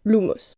Lumos.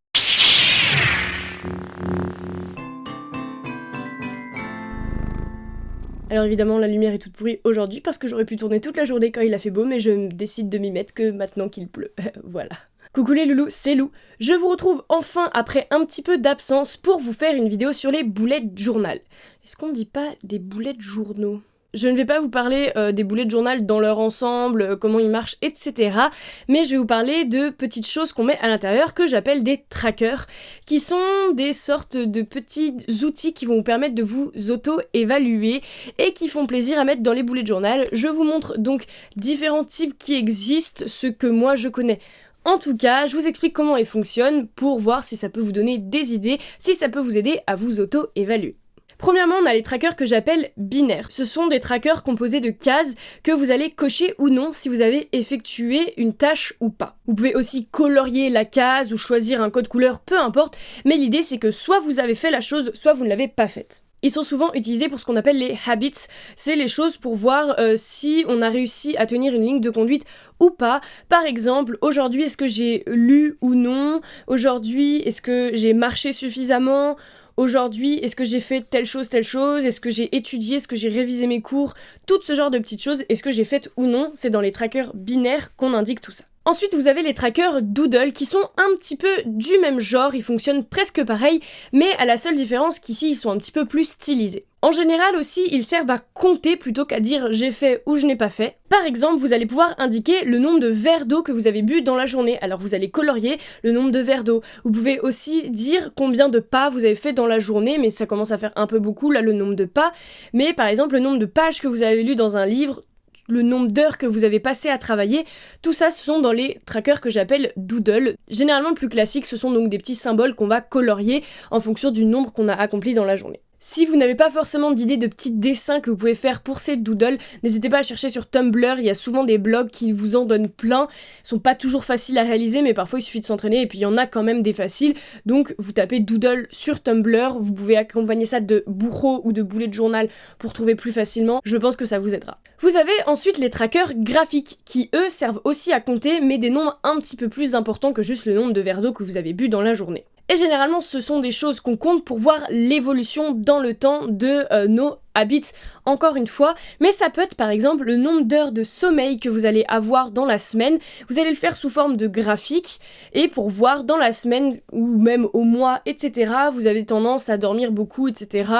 Alors évidemment la lumière est toute pourrie aujourd'hui parce que j'aurais pu tourner toute la journée quand il a fait beau, mais je décide de m'y mettre que maintenant qu'il pleut. Voilà. Coucou les loulous, c'est Lou. Je vous retrouve enfin après un petit peu d'absence pour vous faire une vidéo sur les bullet journal. Est-ce qu'on dit pas des bullet journaux ? Je ne vais pas vous parler des bullet journal dans leur ensemble, comment ils marchent, etc. Mais je vais vous parler de petites choses qu'on met à l'intérieur que j'appelle des trackers, qui sont des sortes de petits outils qui vont vous permettre de vous auto-évaluer et qui font plaisir à mettre dans les bullet journal. Je vous montre donc différents types qui existent, ceux que moi je connais. En tout cas, je vous explique comment ils fonctionnent pour voir si ça peut vous donner des idées, si ça peut vous aider à vous auto-évaluer. Premièrement, on a les trackers que j'appelle binaires. Ce sont des trackers composés de cases que vous allez cocher ou non si vous avez effectué une tâche ou pas. Vous pouvez aussi colorier la case ou choisir un code couleur, peu importe, mais l'idée c'est que soit vous avez fait la chose, soit vous ne l'avez pas faite. Ils sont souvent utilisés pour ce qu'on appelle les habits, c'est les choses pour voir si on a réussi à tenir une ligne de conduite ou pas. Par exemple, aujourd'hui est-ce que j'ai lu ou non ? Aujourd'hui est-ce que j'ai marché suffisamment ? Aujourd'hui, est-ce que j'ai fait telle chose, est-ce que j'ai étudié, est-ce que j'ai révisé mes cours, tout ce genre de petites choses, est-ce que j'ai fait ou non, c'est dans les trackers binaires qu'on indique tout ça. Ensuite, vous avez les trackers doodle qui sont un petit peu du même genre, ils fonctionnent presque pareil, mais à la seule différence qu'ici, ils sont un petit peu plus stylisés. En général aussi, ils servent à compter plutôt qu'à dire j'ai fait ou je n'ai pas fait. Par exemple, vous allez pouvoir indiquer le nombre de verres d'eau que vous avez bu dans la journée. Alors vous allez colorier le nombre de verres d'eau. Vous pouvez aussi dire combien de pas vous avez fait dans la journée, mais ça commence à faire un peu beaucoup là le nombre de pas. Mais par exemple, le nombre de pages que vous avez lues dans un livre, le nombre d'heures que vous avez passé à travailler, tout ça ce sont dans les trackers que j'appelle doodle. Généralement le plus classique, ce sont donc des petits symboles qu'on va colorier en fonction du nombre qu'on a accompli dans la journée. Si vous n'avez pas forcément d'idées de petits dessins que vous pouvez faire pour ces doodles, n'hésitez pas à chercher sur Tumblr, il y a souvent des blogs qui vous en donnent plein, ils sont pas toujours faciles à réaliser mais parfois il suffit de s'entraîner et puis il y en a quand même des faciles, donc vous tapez doodle sur Tumblr, vous pouvez accompagner ça de bourreau ou de bullet journal pour trouver plus facilement, je pense que ça vous aidera. Vous avez ensuite les trackers graphiques qui eux servent aussi à compter mais des nombres un petit peu plus importants que juste le nombre de verres d'eau que vous avez bu dans la journée. Et généralement, ce sont des choses qu'on compte pour voir l'évolution dans le temps de nos habits, encore une fois, mais ça peut être par exemple le nombre d'heures de sommeil que vous allez avoir dans la semaine, vous allez le faire sous forme de graphique, et pour voir dans la semaine, ou même au mois, etc., vous avez tendance à dormir beaucoup, etc.,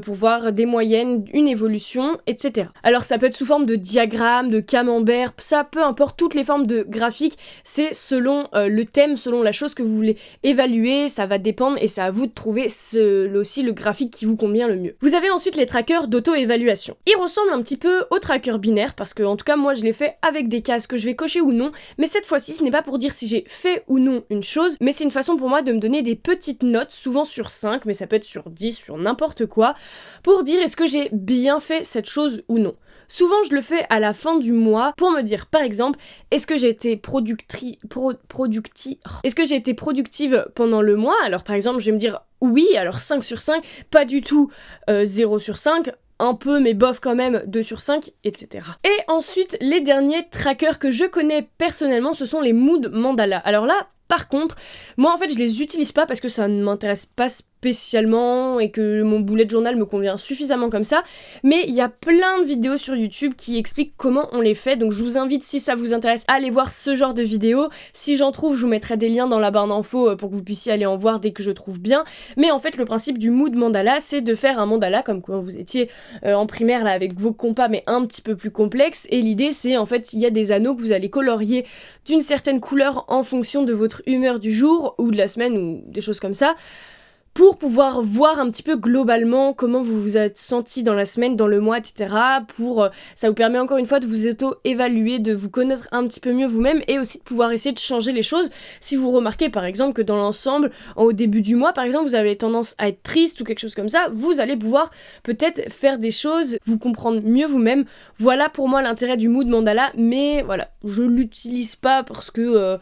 pour voir des moyennes, une évolution, etc. Alors ça peut être sous forme de diagramme, de camembert, ça peu importe, toutes les formes de graphique, c'est selon le thème, selon la chose que vous voulez évaluer, ça va dépendre, et c'est à vous de trouver aussi le graphique qui vous convient le mieux. Vous avez ensuite les trackers d'auto-évaluation. Ils ressemblent un petit peu aux trackers binaires parce que en tout cas moi je les fais avec des cases que je vais cocher ou non, mais cette fois-ci ce n'est pas pour dire si j'ai fait ou non une chose, mais c'est une façon pour moi de me donner des petites notes, souvent sur 5, mais ça peut être sur 10, sur n'importe quoi, pour dire est-ce que j'ai bien fait cette chose ou non. Souvent je le fais à la fin du mois pour me dire par exemple est-ce que j'ai été productive pendant le mois. Alors par exemple je vais me dire oui, alors 5 sur 5, pas du tout 0 sur 5, un peu mais bof quand même 2 sur 5, etc. Et ensuite les derniers trackers que je connais personnellement ce sont les mood mandala. Alors là par contre, moi en fait je les utilise pas parce que ça ne m'intéresse pas spécialement et que mon bullet journal me convient suffisamment comme ça, mais il y a plein de vidéos sur YouTube qui expliquent comment on les fait, donc je vous invite si ça vous intéresse à aller voir ce genre de vidéos. Si j'en trouve, je vous mettrai des liens dans la barre d'infos pour que vous puissiez aller en voir dès que je trouve bien, mais en fait le principe du mood mandala c'est de faire un mandala comme quand vous étiez en primaire là avec vos compas mais un petit peu plus complexe, et l'idée c'est en fait il y a des anneaux que vous allez colorier d'une certaine couleur en fonction de votre humeur du jour ou de la semaine ou des choses comme ça, pour pouvoir voir un petit peu globalement comment vous vous êtes senti dans la semaine, dans le mois, etc. Ça vous permet encore une fois de vous auto-évaluer, de vous connaître un petit peu mieux vous-même et aussi de pouvoir essayer de changer les choses. Si vous remarquez par exemple que dans l'ensemble, au début du mois par exemple, vous avez tendance à être triste ou quelque chose comme ça, vous allez pouvoir peut-être faire des choses, vous comprendre mieux vous-même. Voilà pour moi l'intérêt du mood mandala, mais voilà, je l'utilise pas parce que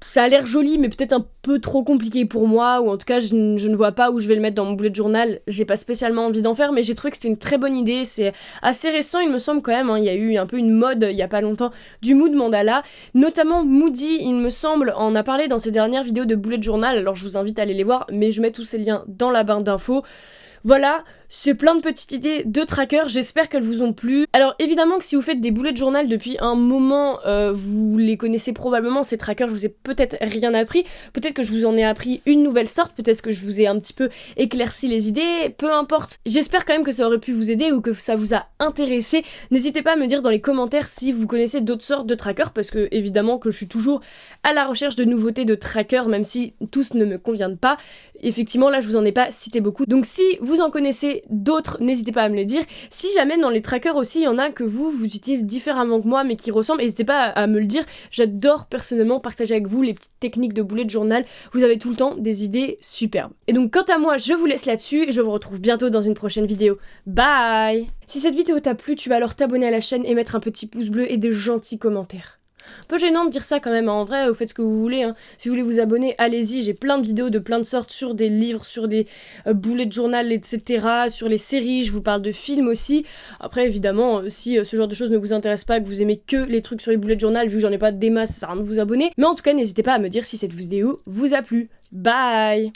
ça a l'air joli mais peut-être un peu trop compliqué pour moi, ou en tout cas je ne vois pas où je vais le mettre dans mon bullet journal, j'ai pas spécialement envie d'en faire, mais j'ai trouvé que c'était une très bonne idée. C'est assez récent il me semble quand même, hein. Il y a eu un peu une mode il y a pas longtemps du mood mandala, notamment Moody il me semble en a parlé dans ses dernières vidéos de bullet journal, alors je vous invite à aller les voir, mais je mets tous ces liens dans la barre d'infos. Voilà, c'est plein de petites idées de tracker, j'espère qu'elles vous ont plu. Alors évidemment que si vous faites des bullet journal depuis un moment, vous les connaissez probablement, ces trackers, je vous ai peut-être rien appris, peut-être que je vous en ai appris une nouvelle sorte, peut-être que je vous ai un petit peu éclairci les idées, peu importe. J'espère quand même que ça aurait pu vous aider ou que ça vous a intéressé. N'hésitez pas à me dire dans les commentaires si vous connaissez d'autres sortes de trackers, parce que évidemment que je suis toujours à la recherche de nouveautés de trackers, même si tous ne me conviennent pas. Effectivement là je vous en ai pas cité beaucoup, donc si vous en connaissez d'autres, n'hésitez pas à me le dire. Si jamais dans les trackers aussi il y en a que vous utilisez différemment que moi mais qui ressemblent, n'hésitez pas à me le dire. J'adore personnellement partager avec vous les petites techniques de bullet journal, vous avez tout le temps des idées superbes. Et donc quant à moi je vous laisse là-dessus et je vous retrouve bientôt dans une prochaine vidéo. Bye. Si cette vidéo t'a plu, tu vas alors t'abonner à la chaîne et mettre un petit pouce bleu et des gentils commentaires. Un peu gênant de dire ça quand même, en vrai, vous faites ce que vous voulez, hein. Si vous voulez vous abonner, allez-y, j'ai plein de vidéos de plein de sortes sur des livres, sur des bullet journal, etc., sur les séries, je vous parle de films aussi. Après, évidemment, si ce genre de choses ne vous intéresse pas, que vous aimez que les trucs sur les bullet journal, vu que j'en ai pas des masses, ça sert à rien de vous abonner. Mais en tout cas, n'hésitez pas à me dire si cette vidéo vous a plu. Bye.